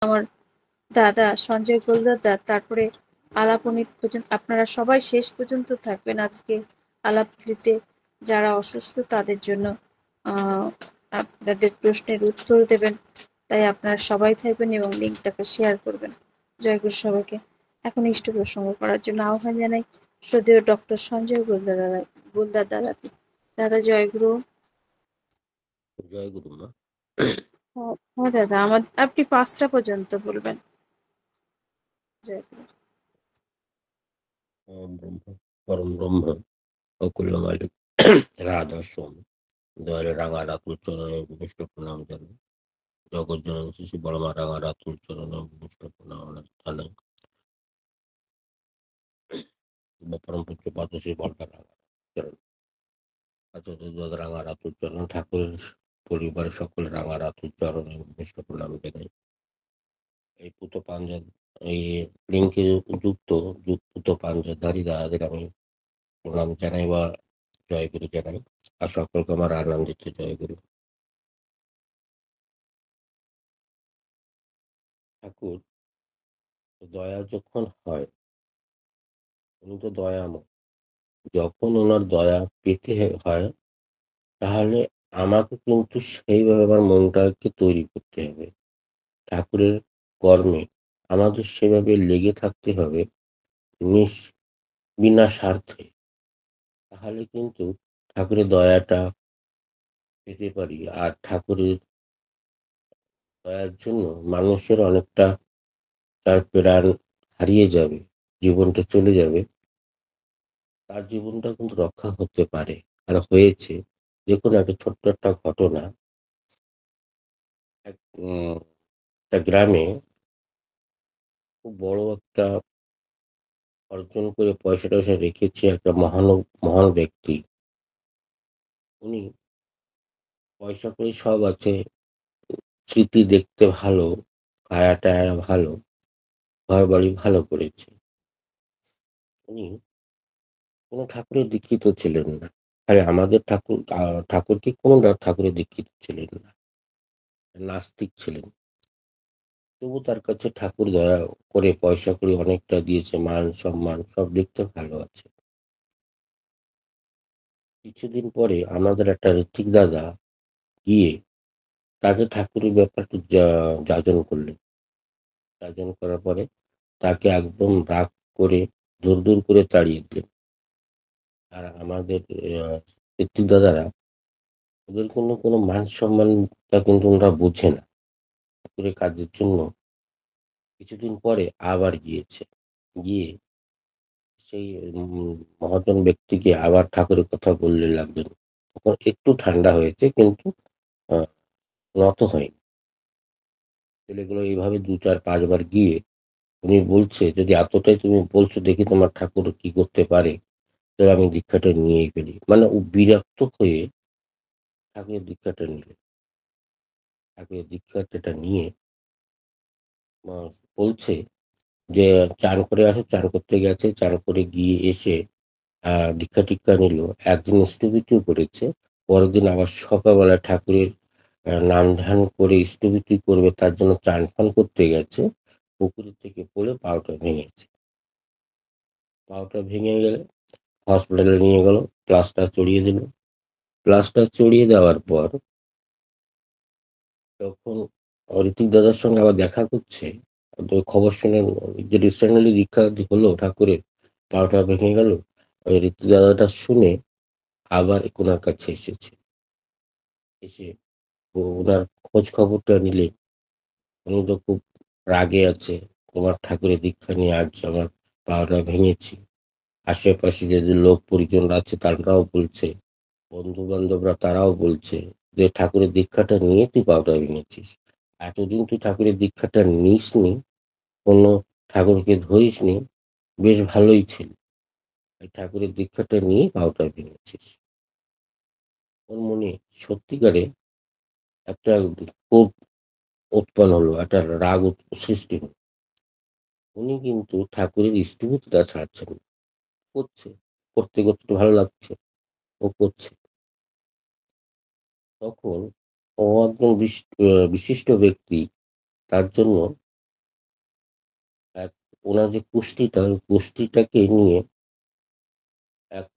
আমার দাদা সঞ্জয় গোলদাদা, তারপরে আলাপনিত পর্যন্ত আপনারা সবাই শেষ পর্যন্ত থাকবেন। আজকে আলাপনিতে যারা অসুস্থ তাদের জন্য আপনাদের প্রশ্নের উত্তর দেবেন, তাই আপনারা সবাই থাকবেন এবং লিঙ্কটাকে শেয়ার করবেন। জয়গুরু সবাইকে। এখন ইষ্ট প্রসঙ্গ করার জন্য আহ্বান জানাই শ্রদ্ধেয় ডক্টর সঞ্জয় গোলদার দাদাকে। দাদা জয়গুরু। জয় গুরু মা। হ্যাঁ দাদা, আপনি 5টা পর্যন্ত বলবেন। জয়গুরু। ওম ব্রহ্ম পরম ব্রহ্ম অকুল্য মালিক রাধা সোম দয়ালে রাঙা রাতুল চরণে বিষ্ট প্রণাম জানাই। জগৎ জননী শিশু বড়মা রাঙা রাতুল চরণে বিষ্ট প্রণাম জানাই। পরম পুত্র পাত শ্রী বর্ধা রাঙা চরণ আচার্য রাঙা রাতুল চরণ ঠাকুরের পরিবারের সকল রাঙা রাতুল চরণে বিষ্ট প্রণাম জানাই। এই পুত পাঞ্জা এই লিঙ্কে পুত পাঞ্জাধারী দাদাদের আমি প্রণাম জানাই বা জয়গুরু জানাই, আর সকলকে আমার আনন্দিত জয়গুরু। ঠাকুর দয়া যখন হয়, উনি তো দয়াময়। যখন ওনার দয়া পেতে হয়, তাহলে আমাকে কিন্তু সেইভাবে আমার মনটাকে তৈরি করতে হবে। ঠাকুরের কর্মে আমাদের সেভাবে লেগে থাকতে হবে বিনা স্বার্থে। তাহলে কিন্তু ঠাকুরের দয়াটা পেতে পারি। আর ঠাকুরের দয়ার জন্য মানুষের অনেকটা তার প্রাণ হারিয়ে যাবে, জীবনটা চলে যাবে, তার জীবনটা কিন্তু রক্ষা হতে পারে, আর হয়েছে। দেখুন, একটা ছোট্ট একটা ঘটনা। এক একটা গ্রামে খুব বড় একটা অর্জন করে পয়সা টয়সা রেখেছে একটা মহান ব্যক্তি। উনি পয়সা করে সব আছে, স্মৃতি দেখতে ভালো, কায়া টায়া ভালো, ঘর বাড়ি ভালো করেছে। উনি কোনো ঠাকুরের দীক্ষিত ছিলেন না। আরে আমাদের ঠাকুর কি কোন ঠাকুরের দীক্ষিত ছিলেন না, নাস্তিক ছিলেন। তবু তার কাছে ঠাকুর দয়া করে পয়সা করে অনেকটা দিয়েছে, মান সম্মান সব দেখতে ভালো আছে। কিছুদিন পরে আমাদের একটা ঋত্বিক দাদা গিয়ে তাকে ঠাকুরের ব্যাপারটা যাজন করলেন। যাজন করার পরে তাকে একদম রাগ করে দূর দূর করে তাড়িয়ে দিলেন। আর আমাদের ঋত্বিক দাদারা, ওদের কোনো মান সম্মানটা কিন্তু ওরা বোঝে না। ঠাকুরের কাজের জন্য কিছুদিন পরে আবার গিয়েছে। গিয়ে সেই মহাজন ব্যক্তিকে আবার ঠাকুরের কথা বললে লাগলেন। তখন একটু ঠান্ডা হয়েছে, কিন্তু নত হয়নি। ছেলেগুলো এইভাবে 2, 4, 5 বার গিয়ে উনি বলছে, যদি এতটাই তুমি বলছো, দেখি তোমার ঠাকুর কি করতে পারে, তাহলে আমি দীক্ষাটা নিয়েই ফেলি। মানে ও বিরক্ত হয়ে ঠাকুরের দীক্ষাটা নিল। ঠাকুরের দীক্ষাটা নিয়ে আহ, বলছে যে চান করে আসো। চান করতে গেছে, চান করে গিয়ে এসে দীক্ষা টিক্ষা নিল। একদিন স্থবিরটিও করেছে। পরের দিন আবার সকালবেলা ঠাকুরের নাম ধ্যান করে স্থবিরটি করবে, তার জন্য চান ফান করতে গেছে। পুকুরের থেকে পড়ে পাওটা ভেঙেছে। পাওটা ভেঙে গেলে হসপিটালে নিয়ে গেল, প্লাস্টার চড়িয়ে দিল। প্লাস্টার চড়িয়ে দেওয়ার পর তখন ঋত্বিক দাদার সঙ্গে আবার দেখা করছে। তো খবর শুনে, যে রিসেন্টলি দীক্ষা হলো ঠাকুরের, পাওটা ভেঙে গেল, ওই ঋত্বিক দাদাটা শুনে আবার ওনার কাছে এসেছে। এসে ওনার খোঁজ খবরটা নিলে, উনি তো খুব রাগে আছে। তোমার ঠাকুরের দীক্ষা নিয়ে আজ আমার পাওটা ভেঙেছি। আশেপাশে যে যে লোক পরিজন আছে তারাও বলছে, বন্ধু বান্ধবরা তারাও বলছে যে ঠাকুরের দীক্ষাটা নিয়ে তুই পাওটা ভেঙেছিস। এতদিন তুই ঠাকুরের দীক্ষাটা নিসনি, কোনো ঠাকুরকে ধরিসনি, বেশ ভালোই ছিল। এই ঠাকুরের দীক্ষাটা নিয়ে পাওটা ভেঙেছিস। ওর মনে সত্যিকারে একটা খুব উৎপন্ন হলো, একটা রাগ সৃষ্টি হলো। উনি কিন্তু ঠাকুরের ইষ্টভূতিটা ছাড়ছেন না। করছে, করতে করতে একটু ভালো লাগছে, ও করছে। তখন ও একজন বিশিষ্ট ব্যক্তি, তার জন্য ওনার যে কুষ্টিটা, ওই কুষ্টিটাকে নিয়ে এক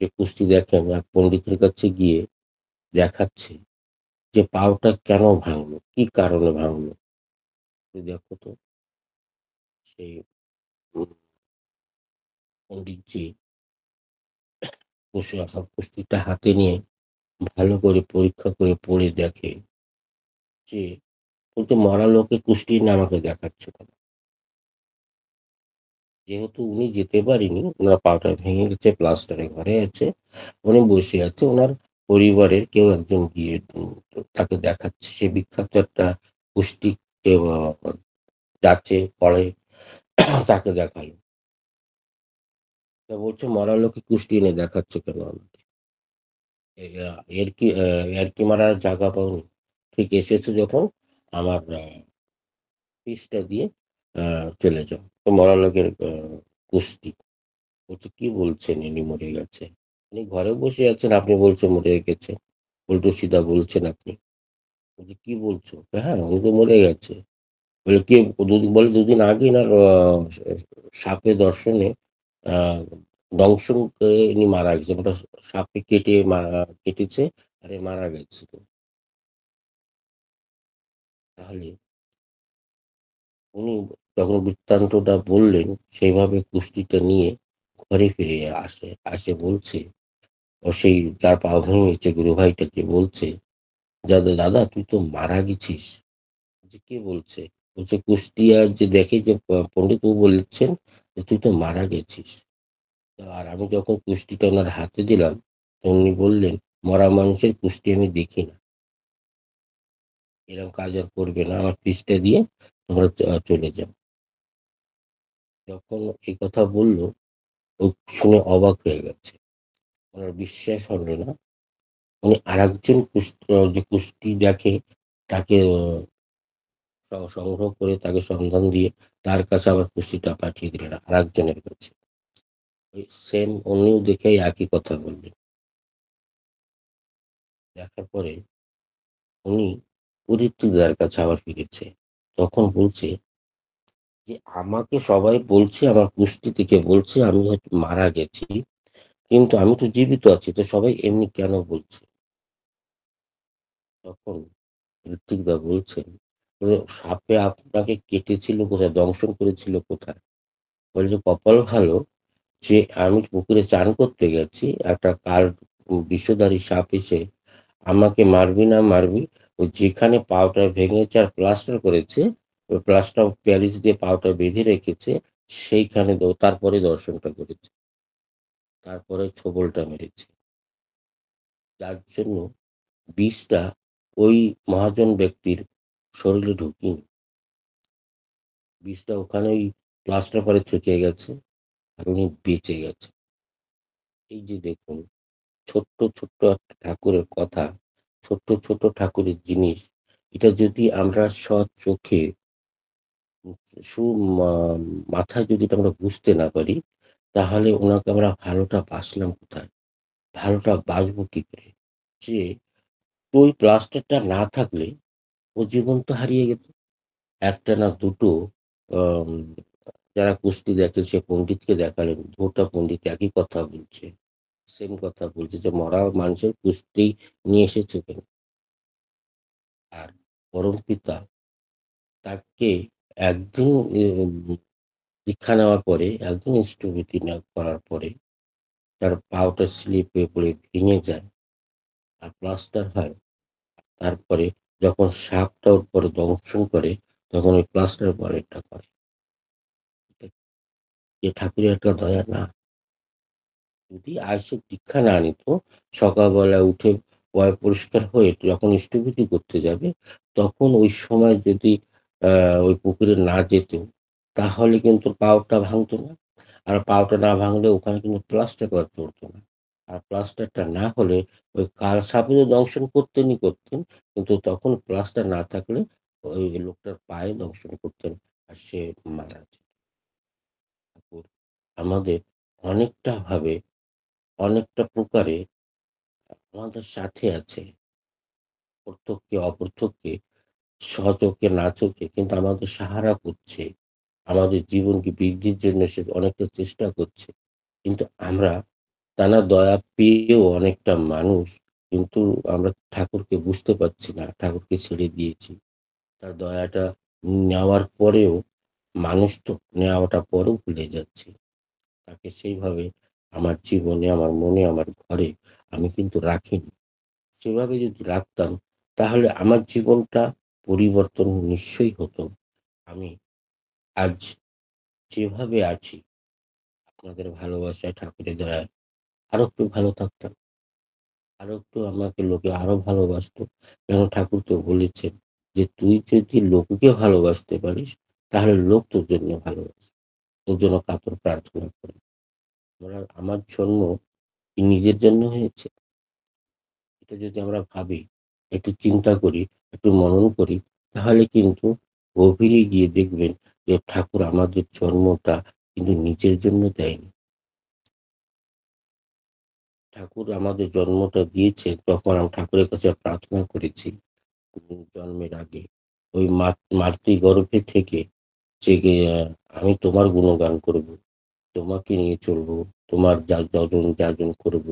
যে কুষ্টি দেখেন এক পণ্ডিতের কাছে গিয়ে দেখাচ্ছে যে পাওটা কেন ভাঙলো, কি কারণে ভাঙলো। তো দেখো তো সেই উম, পণ্ডিতজি কুষ্টিটা হাতে নিয়ে ভালো করে পরীক্ষা করে পড়ে দেখে যে বলতে মরা লোকের কুষ্টি না আমাকে দেখাচ্ছে কেন। যেহেতু উনি যেতে পারেনি, ওনার পাটা ভেঙে গেছে, প্লাস্টারে ঘরে আছে, উনি বসে আছে, ওনার পরিবারের কেউ একজন গিয়ে তাকে দেখাচ্ছে। সে বিখ্যাত একটা কুষ্টি যাচ্ছে পড়ে, তাকে দেখালো। তা বলছে মরা লোকে কুষ্টি এনে দেখাচ্ছে কেন আমাকে? এর কি এর কি মারার জায়গা পাওনি? ঠিক এসেছে যখন আমার ফিসটা দিয়ে চলে যাও। তো মরা লোকের কুষ্টি। বলছে কি বলছেন ইনি মরে গেছে? উনি ঘরে বসে আছেন, আপনি বলছেন মরে গেছে, উল্টো সিধা বলছেন আপনি। বলছে কি বলছো? হ্যাঁ উনি তো মরে গেছে। বলে কে? দুদিন বলে দুদিন আগে না সাপে দর্শনে আহ দংশন করে ইনি মারা গেছে, ওটা সাপে কেটেছে আর এ মারা গেছে। তো তাহলে উনি যখন বৃত্তান্তটা বললেন, সেইভাবে কুষ্টিটা নিয়ে ঘরে ফিরে আসে বলছে, ও সেই যার পা ভেঙেছে গুরু ভাইটাকে বলছে, দাদা দাদা তুই তো মারা গেছিস। যে কে বলছে? বলছে কুষ্টিয়ার যে দেখে যে পণ্ডিত ও বলছেন যে তুই তো মারা গেছিস। তো আর আমি যখন কুষ্টিটা ওনার হাতে দিলাম, তো উনি বললেন মরা মানুষের কুষ্টি আমি দেখি না, এরকম কাজ আর করবে না, আমার পিসটা দিয়ে তোমরা চলে যাও। যখন এই কথা বললো, ও শুনে অবাক হয়ে গেছে, ওনার বিশ্বাস হলো না। উনি আরেকজন যে কুষ্টি দেখে তাকে সংগ্রহ করে তাকে সন্ধান দিয়ে তার কাছে আবার কুস্তিটা পাঠিয়ে দিলেন আরেকজনের কাছে। ওই সেম উনিও দেখে একই কথা বললেন। দেখার পরে উনি পরিত্রাতার কাছে আবার ফিরেছে। তখন বলছে যে আমাকে সবাই বলছে, আমার কুষ্টি থেকে বলছে আমি হয়তো মারা গেছি, কিন্তু আমি তো জীবিত আছি, তো সবাই এমনি কেন বলছে? তখন ঋত্বিকদা বলছেন সাপে আপনাকে কেটেছিল কোথায়, দংশন করেছিল কোথায়? বলে যে কপাল ভালো যে আমি পুকুরে চান করতে গেছি, একটা বিষধর সাপ এসে আমাকে মারবি না মারবি, ওই যেখানে পাওটা ভেঙেছে আর প্লাস্টার করেছে, ওই প্লাস্টার প্যারিস দিয়ে পাওটা বেঁধে রেখেছে, সেইখানে তারপরে দর্শনটা করেছে, তারপরে ছোবলটা মেরেছে, যার জন্য বিষটা ওই মহাজন ব্যক্তির শরীরে ঢুকিনি, বিষটা ওখানেই প্লাস্টার পরে থেকে গেছে, আর উনি বেঁচে গেছে। এই যে দেখুন, ছোট্ট ছোট্ট একটা ঠাকুরের কথা, ছোট্ট ছোট্ট ঠাকুরের জিনিস, এটা যদি আমরা চোখে সু মা- মাথায় যদি এটা আমরা বুঝতে না পারি, তাহলে ওনাকে আমরা ভালোটা বাসলাম কোথায়, ভালোটা বাসবো কি করে? যে ওই প্লাস্টারটা না থাকলে ও জীবন তো হারিয়ে গেত। একটা না দুটো আম, যারা কুস্তি দেখে সে পণ্ডিতকে দেখালেন, দুটা পণ্ডিত একই কথা বলছে, সেম কথা বলছে যে মরা মানুষের কুস্তি নিয়ে এসেছে কেন। আর পরম পিতা তাকে একদিন দীক্ষা নেওয়ার পরে, একদিন স্থবিতি না করার পরে তার পাওটা স্লিপ হয়ে পড়ে ভেঙে যায় আর প্লাস্টার হয়। তারপরে যখন সাপটা ওর পরে দংশন করে, তখন ওই প্লাস্টার পরেরটা করে। এটা যে ঠাকুরের একটা দয়া না? যদি আয়ুষে দীক্ষা না নিত, সকালবেলা উঠে পরিষ্কার হয়ে যখন ইষ্টভৃতি করতে যাবে, তখন ওই সময় যদি ওই পুকুরে না যেত, তাহলে কিন্তু পাওটা ভাঙতো না। আর পাওটা না ভাঙলে ওখানে কিন্তু প্লাস্টার করা চলতো না। আর প্লাস্টারটা না হলে ওই কাল সাপে তো দংশন করতেন, কিন্তু তখন প্লাস্টার না থাকলে ওই লোকটার পায়ে দংশন করতেন আর সে মারা যেত। ঠাকুর আমাদের অনেকটা ভাবে, অনেকটা প্রকারে আমাদের সাথে আছে, প্রত্যক্ষে অপ্রত্যক্ষে, সচক্ষে না চোখে কিন্তু আমাদের সাহারা করছে। আমাদের জীবনকে বৃদ্ধির জন্য সে অনেকটা চেষ্টা করছে। কিন্তু আমরা টানা দয়া পেয়েও অনেকটা মানুষ কিন্তু আমরা ঠাকুরকে বুঝতে পারছি না। ঠাকুরকে ছেড়ে দিয়েছি। তার দয়াটা নেওয়ার পরেও মানুষ তো নেওয়াটা পরেও ভুলে যাচ্ছি। তাকে সেইভাবে আমার জীবনে, আমার মনে, আমার ঘরে আমি কিন্তু রাখিনি। সেভাবে যদি রাখতাম তাহলে আমার জীবনটা পরিবর্তন নিশ্চয়ই হতো। আমি আজ যেভাবে আছি আপনাদের ভালোবাসায়, ঠাকুরের দয়ায় আরো একটু ভালো থাকতাম। আরো একটু আমাকে লোকে আরো ভালোবাসতো। কেন ঠাকুর তো বলেছেন যে, "তুই যদি লোককে ভালোবাসতে পারিস তাহলে লোক তোর জন্য ভালোবাসবে। তোর জন্য কাতর প্রার্থনা করবে।" আমার জন্ম কি নিজের জন্য হয়েছে? এটা যদি আমরা ভাবি, একটু চিন্তা করি, একটু মনন করি, তাহলে কিন্তু গভীরে গিয়ে দেখবেন যে ঠাকুর আমাদের জন্মটা কিন্তু নিজের জন্য দেয়নি। ঠাকুর আমাদের জন্মটা দিয়েছে তখন আমি ঠাকুরের কাছে প্রার্থনা করেছি জন্মের আগে। ওই মাতৃগর্ভে থেকে যে আমি তোমার গুণগান করব, তোমাকে নিয়ে চলবো, তোমার যাজন যাজন করব।